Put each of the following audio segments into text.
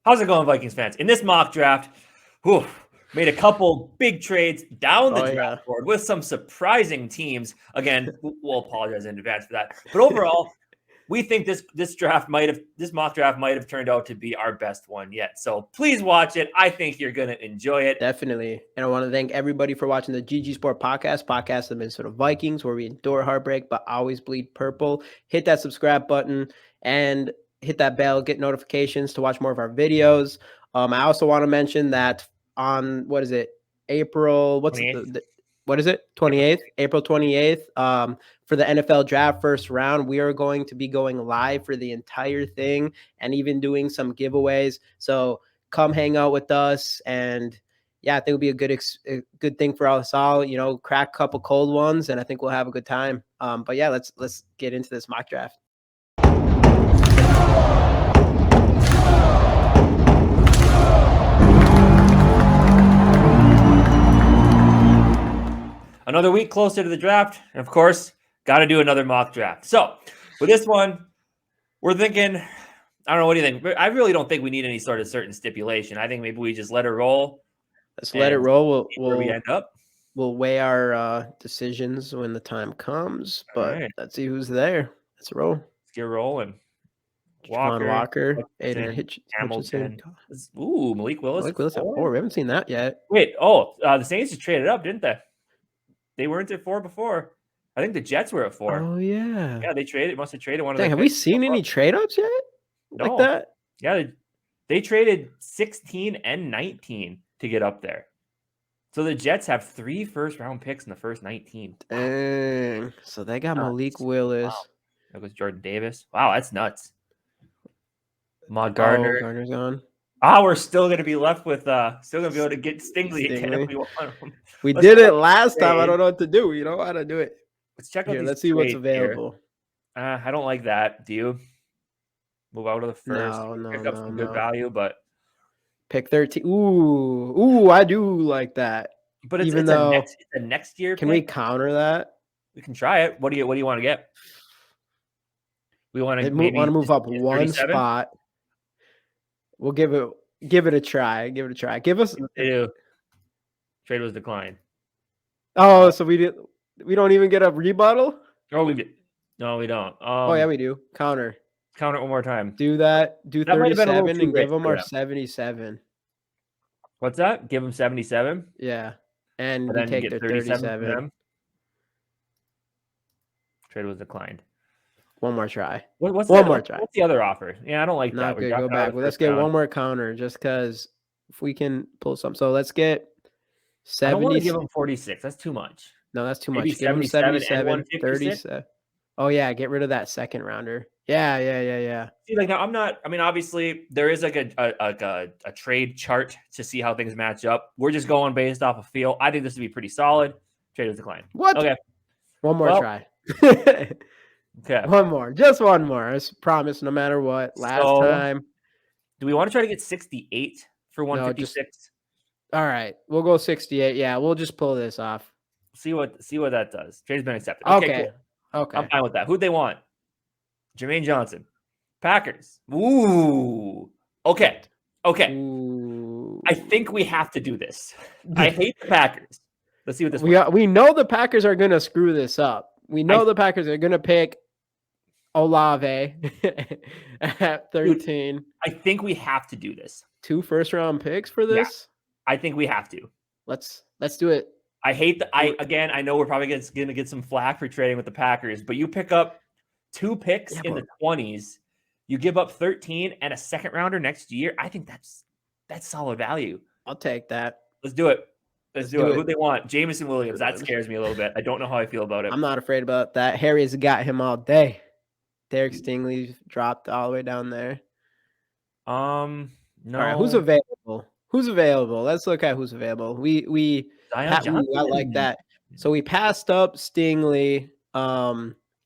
How's it going, Vikings fans? In this mock draft, made a couple big trades down the draft board with some surprising teams. Again, we'll apologize in advance for that. But overall, we think this mock draft might have turned out to be our best one yet. So please watch it. I think you're going to enjoy it. Definitely. And I want to thank everybody for watching the GG Sport podcast of the Minnesota Vikings, where we endure heartbreak but always bleed purple. Hit that subscribe button and hit that bell, get notifications to watch more of our videos. I also want to mention that on, April 28th? April 28th, for the NFL draft first round, we are going to be going live for the entire thing and even doing some giveaways. So come hang out with us, and I think it'll be a good thing for us all, crack a couple cold ones, and I think we'll have a good time. But let's get into this mock draft. Another week closer to the draft, and of course, got to do another mock draft. So with this one, we're thinking, I don't know, what do you think? I really don't think we need any sort of certain stipulation. I think maybe we just let it roll. Let's let it roll. Where we end up. We'll weigh our decisions when the time comes, but let's see who's there. Let's roll. Let's get rolling. Walker, Aiden Hamilton. Ooh, Malik Willis. Malik Willis at 4. We haven't seen that yet. Wait, the Saints just traded up, didn't they? They weren't at 4 before. I think the Jets were at 4. Oh, yeah. Yeah, they traded. Must have traded one of them. Have we seen any trade-ups yet? No. Like that? Yeah, they traded 16 and 19 to get up there. So the Jets have 3 first-round picks in the first 19. Dang. So they got Malik Willis. Wow. That was Jordan Davis. Wow, that's nuts. Maud Gardner. Gardner's gone. We're still going to be left with still going to be able to get Stingley again if we want him. We did it last time. I don't know what to do. You know how to do it. Let's check out these. Let's see what's available. I don't like that. Do you? Move out of the first. No, pick up some good value, but pick 13. Ooh, I do like that. But it's a next year. Can we counter that? We can try it. What do you want to get? We want to move up one 37? Spot. We'll give it a try. Give us. Trade was declined. Oh, so we don't even get a rebuttal? Oh, we did. No, we don't. Yeah, we do. Counter it one more time. Do that. Do 37 and give them our 77. What's that? Give them 77? Yeah. And we take their 37. Trade was declined. One more try. What's the other offer? Yeah, I don't like Not that. Good. Go back. Well, let's get one more counter just because if we can pull some. So let's get 70. I don't want to give them 46. That's too much. No, that's too much. Give them 77, 37. Oh, yeah. Get rid of that second rounder. Yeah. See, now I'm not. I mean, obviously, there is like a trade chart to see how things match up. We're just going based off of feel. I think this would be pretty solid. Trade was declined. What? Okay. One more try. Okay. One more. Just one more. I promise, no matter what. Last time. Do we want to try to get 68 for 156? All right. We'll go 68. Yeah, we'll just pull this off. See what that does. Trade's been accepted. Okay. Cool. Okay. I'm fine with that. Who'd they want? Jermaine Johnson. Packers. Ooh. Okay. Ooh. I think we have to do this. I hate the Packers. Let's see what this we know the Packers are going to screw this up. We know the Packers are going to pick Olave at 13. Dude, I think we have to do this. 2 first-round picks for this? Yeah, I think we have to. Let's do it. I hate I know we're probably going to get some flack for trading with the Packers, but you pick up 2 picks in the 20s, you give up 13 and a second rounder next year. I think that's solid value. I'll take that. Let's do it. Let's do it. Who they want? Jameson Williams. That scares me a little bit. I don't know how I feel about it. I'm not afraid about that. Harry's got him all day. Derek Stingley dropped all the way down there. No. All right, who's available? Let's look at who's available. I like that. So we passed up Stingley.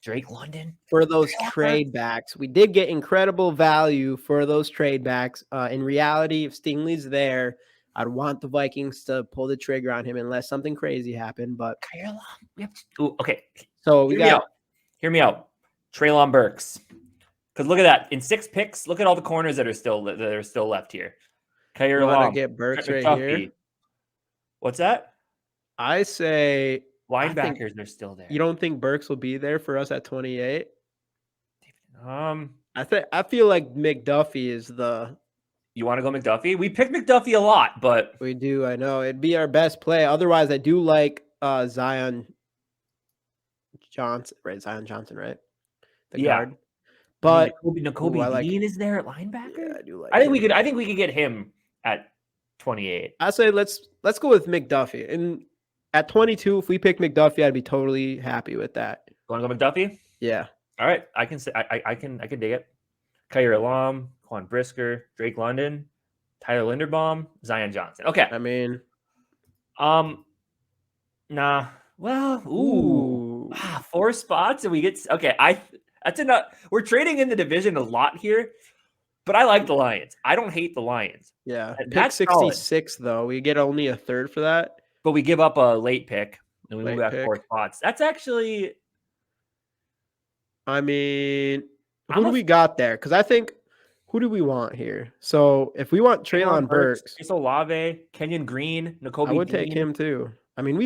Drake London for those trade backs. We did get incredible value for those trade backs. In reality, if Stingley's there, I'd want the Vikings to pull the trigger on him unless something crazy happened. But okay. So Hear me out. Treylon Burks, Because look at that. In 6 picks, look at all the corners that are still left here. Kyer You want to Long, get Burks Trent right here? McDuffie. What's that? I say Linebackers are still there. You don't think Burks will be there for us at 28? I feel like McDuffie is the. You want to go McDuffie? We picked McDuffie a lot, but we do. I know it'd be our best play. Otherwise, I do like Zion Johnson, right? Zion Johnson, right? The guard. But Nakobe Dean is there at linebacker. Yeah, I do like. I think we could get him at 28. I say let's go with McDuffie. And at 22, if we pick McDuffie, I'd be totally happy with that. Want to go McDuffie? Yeah. All right, I can say I can dig it. Kyer Long, Quan Brisker, Drake London, Tyler Linderbaum, Zion Johnson. Okay. I mean, nah. Well, 4 spots and we get okay. That's enough. We're trading in the division a lot here, but I like the Lions. I don't hate the Lions. Yeah. Pick 66 solid. Though. We get only a third for that. But we give up a late pick and we move back 4 spots. That's actually. I mean, who do we got there? Because I think, who do we want here? So if we want Treylon Burks, Chris Olave, Kenyon Green, Nakobe I would Dean. take him too. I mean,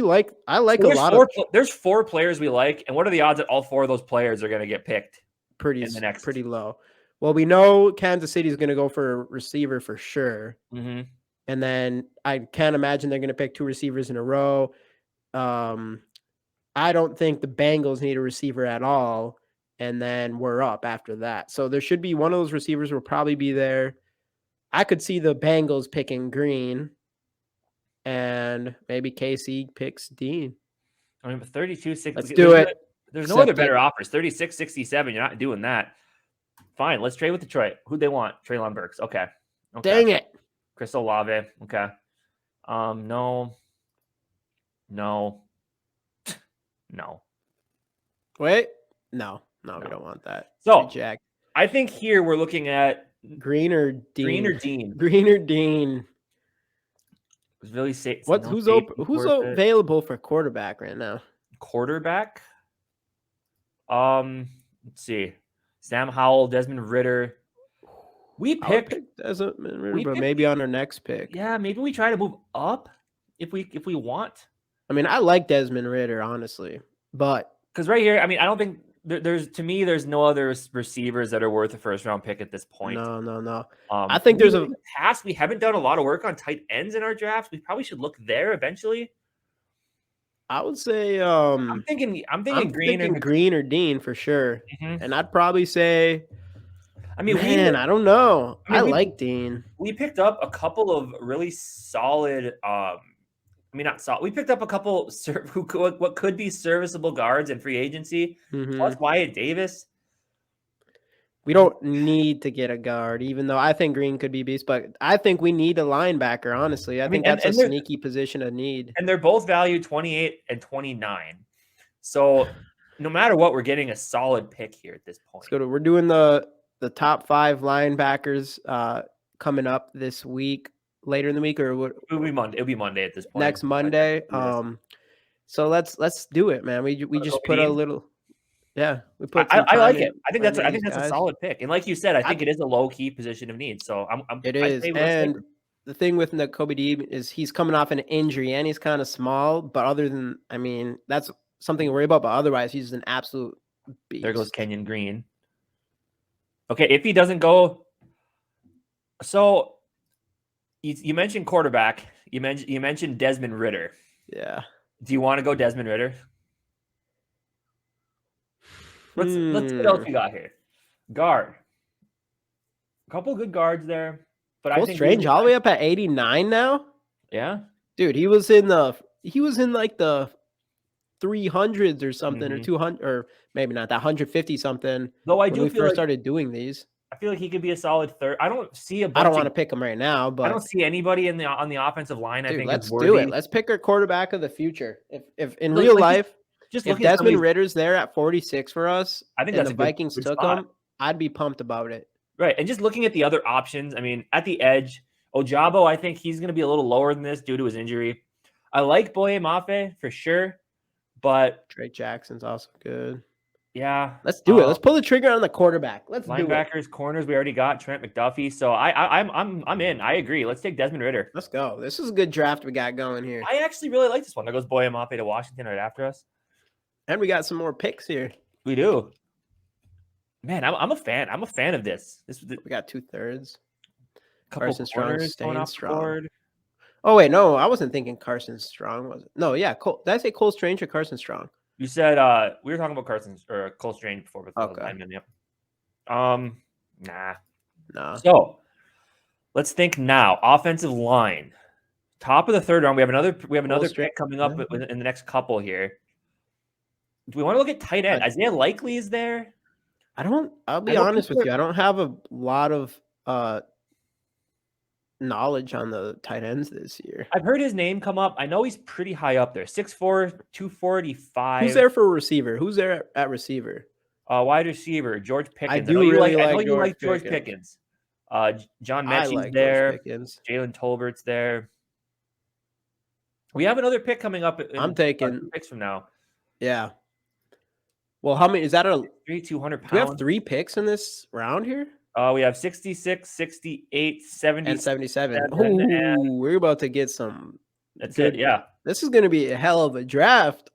I like a lot of. There's 4 players we like, and what are the odds that all 4 of those players are going to get picked? Pretty low. Well, we know Kansas City is going to go for a receiver for sure, and then I can't imagine they're going to pick 2 receivers in a row. I don't think the Bengals need a receiver at all. And then we're up after that. So there should be one of those receivers will probably be there. I could see the Bengals picking Green. And maybe KC picks Dean. I mean, but 32-6. Let's do it. There's no other better offers. 36-67. You're not doing that. Fine. Let's trade with Detroit. Who'd they want? Treylon Burks. Okay. Dang it. Chris Olave. Okay. No. Wait. No, we don't want that. So, I think here we're looking at Green or Dean. Green or Dean. It's really safe. Who's available for quarterback right now? Quarterback? Let's see. Sam Howell, Desmond Ritter. We pick Desmond Ritter, but maybe on our next pick. Yeah, maybe we try to move up if we want. I mean, I like Desmond Ritter, honestly, but because right here, I mean, I don't think there's no other receivers that are worth a 1st-round pick at this point. No. I think there's in the past we haven't done a lot of work on tight ends in our drafts. We probably should look there eventually. I would say I'm thinking Green or Dean for sure. And I'd probably say I mean, I don't know. I like Dean. We picked up a couple of really solid not solid. We picked up a couple what could be serviceable guards in free agency. Plus Wyatt Davis. We don't need to get a guard, even though I think Green could be beast. But I think we need a linebacker, honestly. I think that's a sneaky position to need. And they're both valued 28 and 29. So no matter what, we're getting a solid pick here at this point. We're doing the top 5 linebackers coming up this week. Later in the week, or it'll be Monday. It'll be Monday at this point. Next Monday. So let's do it, man. We just put a little. Yeah, we put. I like it. I think that's a solid pick. And like you said, I think it is a low key position of need. So it is. And the thing with Nakobe Dean is he's coming off an injury and he's kind of small. But other than, I mean, that's something to worry about. But otherwise, he's an absolute beast. There goes Kenyon Green. Okay, if he doesn't go, so. You mentioned quarterback. You mentioned Desmond Ritter. Yeah. Do you want to go Desmond Ritter? Let's what else we got here? Guard. A couple good guards there, but I think Strange all the way up at 89 now. Yeah, dude, he was in like the 300s or something, or 200, or maybe not that 150 something. Though I do when we first started doing these. I feel like he could be a solid third. I don't see I don't want to pick him right now, but I don't see anybody on the offensive line. I think let's do it. Let's pick our quarterback of the future. If in real life, if Desmond Ritter's there at 46 for us, I think that's the Vikings took him. I'd be pumped about it. Right, and just looking at the other options, I mean, at the edge, Ojabo, I think he's going to be a little lower than this due to his injury. I like Boye Mafe for sure, but Trey Jackson's also good. Yeah. Let's do it. Let's pull the trigger on the quarterback. Let's do it. Linebackers, corners, we already got Trent McDuffie. So I'm in. I agree. Let's take Desmond Ridder. Let's go. This is a good draft we got going here. I actually really like this one. There goes Boye Mafe to Washington right after us. And we got some more picks here. We do. Man, I'm a fan. I'm a fan of this. We got 2/3. Carson Strong staying strong. Oh wait, no, I wasn't thinking Carson Strong. Was it? No, yeah. Did I say Cole Strange or Carson Strong? You said we were talking about Cole Strange before. Okay. Lineman, yep. Nah. So let's think now. Offensive line, top of the third round. We have another pick coming up in the next couple here. Do we want to look at tight end? Isaiah Likely is there. I'll be honest with you. I don't have a lot of knowledge on the tight ends this year. I've heard his name come up. I know he's pretty high up there. 6'4", 245. Who's there for receiver? Who's there at receiver? Wide receiver, George Pickens. I know you like George Pickens. John Mechie's there. Jalen Tolbert's there. We have another pick coming up. I'm taking 2 picks from now. Yeah. Well, how many is that? 200 pounds. Do we have 3 picks in this round here? We have 66, 68, 70, and 77. Oh, we're about to get some. That's good. Yeah. This is going to be a hell of a draft.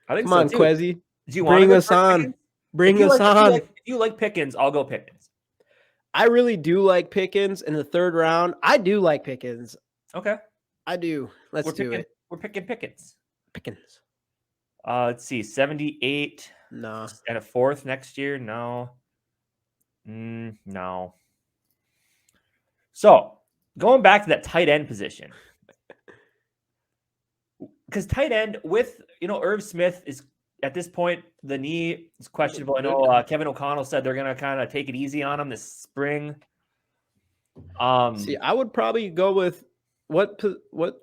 I think Come on, Quezzy. Do you bring us on? Pickens? Bring us on. If you like Pickens, I'll go Pickens. I really do like Pickens in the third round. I do like Pickens. Okay. I do. Let's do it. We're picking Pickens. Pickens. Let's see. 78. No. And a 4th next year? No. No. So, going back to that tight end position. Because tight end with, Irv Smith is, at this point, the knee is questionable. I know Kevin O'Connell said they're going to kind of take it easy on him this spring. See, I would probably go with what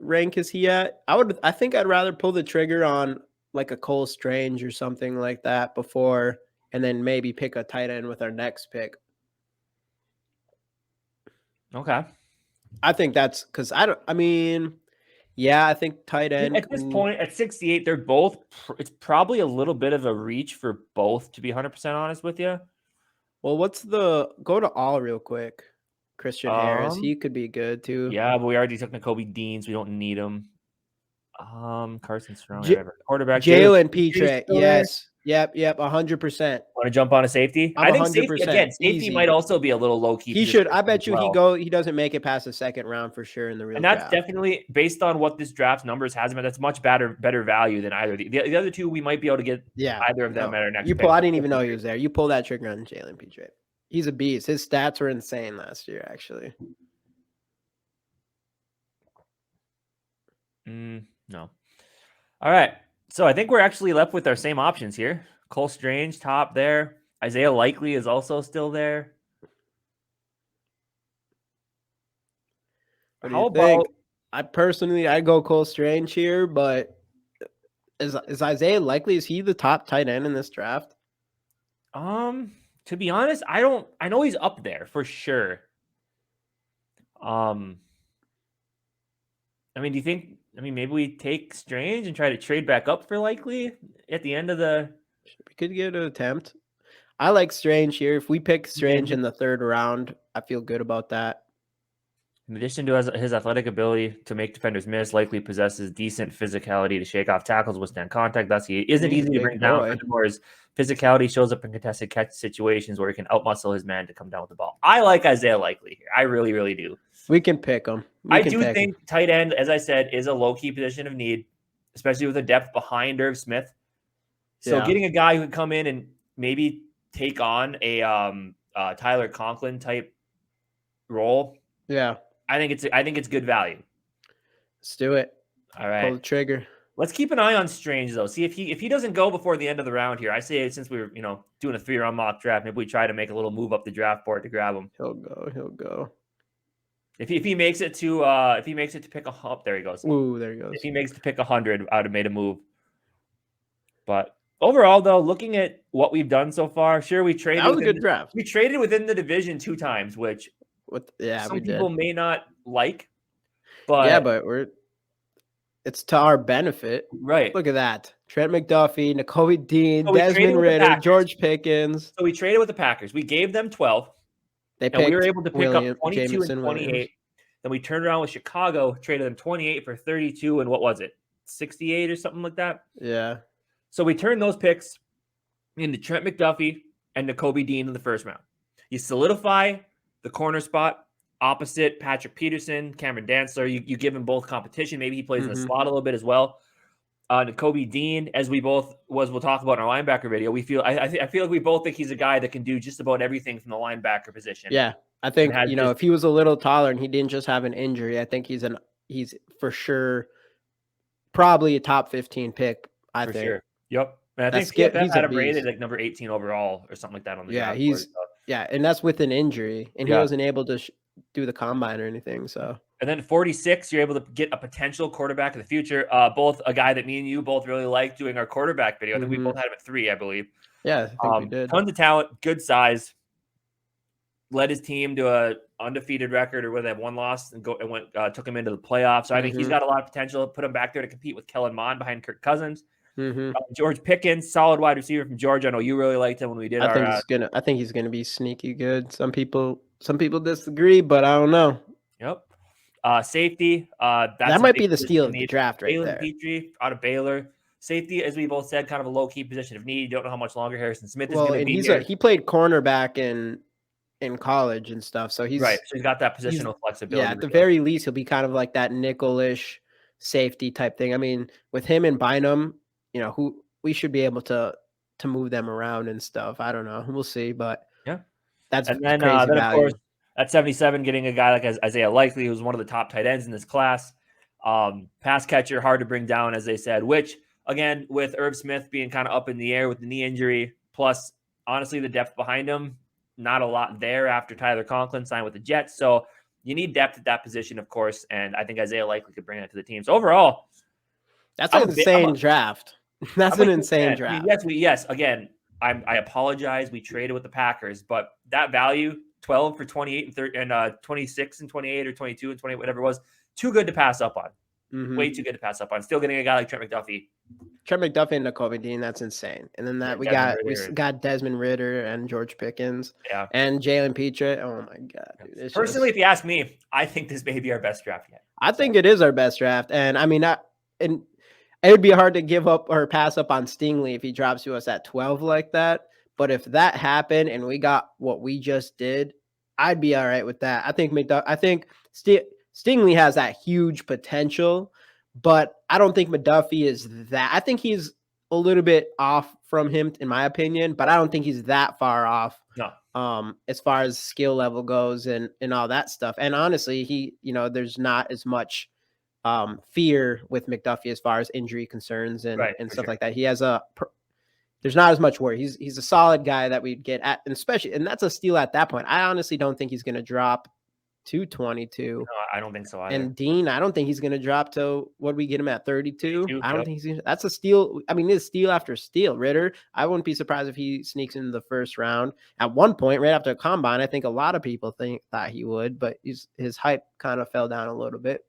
rank is he at? I think I'd rather pull the trigger on like a Cole Strange or something like that before, and then maybe pick a tight end with our next pick. Okay. I think that's because I think tight end. At this point, at 68, they're both, it's probably a little bit of a reach for both, to be 100% honest with you. Well, go to all real quick. Christian Harris, he could be good too. Yeah, but we already took Nakobe Dean, so we don't need him. Carson Strong, quarterback. Jalen Petre, yes. Yep, 100%. Want to jump on a safety? I think safety might also be a little low key. He should. I bet you he doesn't make it past the second round for sure in the real. And that's definitely based on what this draft's numbers has him. That's much better value than either the other two. We might be able to get either of them at our next. I didn't even know he was there. You pull that trigger on Jalen Petre. He's a beast. His stats were insane last year, actually. No. All right. So I think we're actually left with our same options here. Cole Strange, top there. Isaiah Likely is also still there. How about I'd go Cole Strange here, but is Isaiah Likely, is he the top tight end in this draft? To be honest, I know he's up there for sure. Do you think maybe we take Strange and try to trade back up for Likely at the end of the... We could get an attempt. I like Strange here. If we pick Strange in the third round, I feel good about that. In addition to his athletic ability to make defenders miss, Likely possesses decent physicality to shake off tackles, withstand contact. Thus, he isn't easy to bring down. Furthermore, his physicality shows up in contested catch situations where he can outmuscle his man to come down with the ball. I like Isaiah Likely here. I really, really do. We can pick him. I do think tight end, as I said, is a low-key position of need, especially with the depth behind Irv Smith. So getting a guy who could come in and maybe take on a Tyler Conklin type role. Yeah. I think it's good value. Let's do it. All right. Pull the trigger. Let's keep an eye on Strange though. See if he doesn't go before the end of the round here. I say since we were doing a 3-round mock draft, maybe we try to make a little move up the draft board to grab him. He'll go. If he makes it to pick there he goes. Ooh, there he goes. If he makes it to pick 100, I would have made a move. But overall, though, looking at what we've done so far, sure, we traded. That was a good draft. We traded within the division 2 times, which some people may not like. But but it's to our benefit. Right. Look at that. Trent McDuffie, Nakobe Dean, So we traded Desmond with the Ritter, Packers. George Pickens. So we traded with the Packers. We gave them 12, They and we were picked able to pick up 22 and Jameson 28. Williams. Then we turned around with Chicago, traded them 28 for 32, and what was it? 68 or something like that? Yeah. So we turned those picks into Trent McDuffie and Nakobe Dean in the first round. You solidify the corner spot opposite Patrick Peterson, Cameron Dantzler. You give him both competition. Maybe he plays in the slot a little bit as well. Nakobe Dean, as we'll talk about in our linebacker video. I feel like we both think he's a guy that can do just about everything from the linebacker position. Yeah, I think if he was a little taller and he didn't just have an injury, I think he's for sure probably a top 15 pick. I think. Sure. Yep. And I think PFF had him rated like number 18 overall or something like that on the draft board. And that's with an injury, and he wasn't able to do the combine or anything. So. And then 46, you're able to get a potential quarterback of the future. Both a guy that me and you both really liked doing our quarterback video. I think we both had him at 3, I believe. Yeah, I think we did. Tons of talent, good size. Led his team to a undefeated record, or whether they have one loss, and took him into the playoffs. So I think he's got a lot of potential. Put him back there to compete with Kellen Mond behind Kirk Cousins. George Pickens, solid wide receiver from Georgia. I know you really liked him when we did I think he's gonna be sneaky good. Some people disagree, but I don't know. Yep. Safety. That might be the steal of the draft right there. Petrie out of Baylor. Safety, as we both said, kind of a low-key position of need. You don't know how much longer Harrison Smith is going to be here. He played cornerback in college and stuff, so he's right. So he's got that positional flexibility. Yeah, at the very least, he'll be kind of like that nickel-ish safety type thing. I mean, with him and Bynum, we should be able to move them around and stuff. I don't know. We'll see, but yeah, that's and then, crazy then value. Of course, at 77, getting a guy like Isaiah Likely, who's one of the top tight ends in this class. Pass catcher, hard to bring down, as they said, which, again, with Irv Smith being kind of up in the air with the knee injury, plus, honestly, the depth behind him, not a lot there after Tyler Conklin signed with the Jets. So you need depth at that position, of course, and I think Isaiah Likely could bring it to the team. So overall, that's an insane draft. That's an insane draft. I mean, yes. Again, I apologize. We traded with the Packers, but that value, 12 for 28 and 30, and 26 and 28 or 22 and 28, whatever it was, too good to pass up on. Way too good to pass up on. Still getting a guy like Trent McDuffie. And Nakobe Dean, that's insane. And then we got Desmond Ritter and George Pickens. Yeah. And Jalen Petrie. Oh my God. Dude, personally, if you ask me, I think this may be our best draft yet. I think it is our best draft. And I mean, it would be hard to give up or pass up on Stingley if he drops to us at 12 like that. But if that happened and we got what we just did, I'd be all right with that. I think Stingley has that huge potential, but I don't think McDuffie is that. I think he's a little bit off from him, in my opinion, but I don't think he's that far off. No. As far as skill level goes and all that stuff. And honestly, there's not as much fear with McDuffie as far as injury concerns and stuff like that. He has there's not as much worry. He's a solid guy that we'd get at, and that's a steal at that point. I honestly don't think he's going to drop to 22. No, I don't think so either. And Dean, I don't think he's going to drop to what we get him at 32. I don't think that's a steal. I mean, it's steal after steal. Ritter, I wouldn't be surprised if he sneaks into the first round. At one point, right after a combine, I think a lot of people thought he would, but his hype kind of fell down a little bit.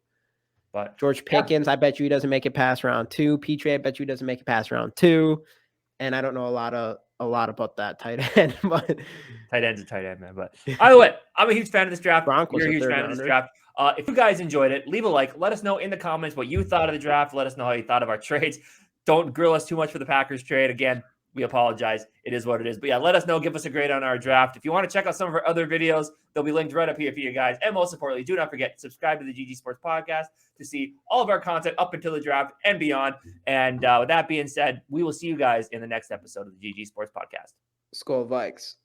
But George Pickens, I bet you he doesn't make it past round 2. Petrie, I bet you he doesn't make it past round 2. And I don't know a lot about that tight end, but tight end's a tight end, man. But either way, I'm a huge fan of this draft. You're a huge fan of this draft. If you guys enjoyed it, leave a like. Let us know in the comments what you thought of the draft. Let us know how you thought of our trades. Don't grill us too much for the Packers trade. Again, we apologize. It is what it is. But yeah, let us know. Give us a grade on our draft. If you want to check out some of our other videos, they'll be linked right up here for you guys. And most importantly, do not forget to subscribe to the GG Sports Podcast to see all of our content up until the draft and beyond. And with that being said, we will see you guys in the next episode of the GG Sports Podcast. SKOL Vikes.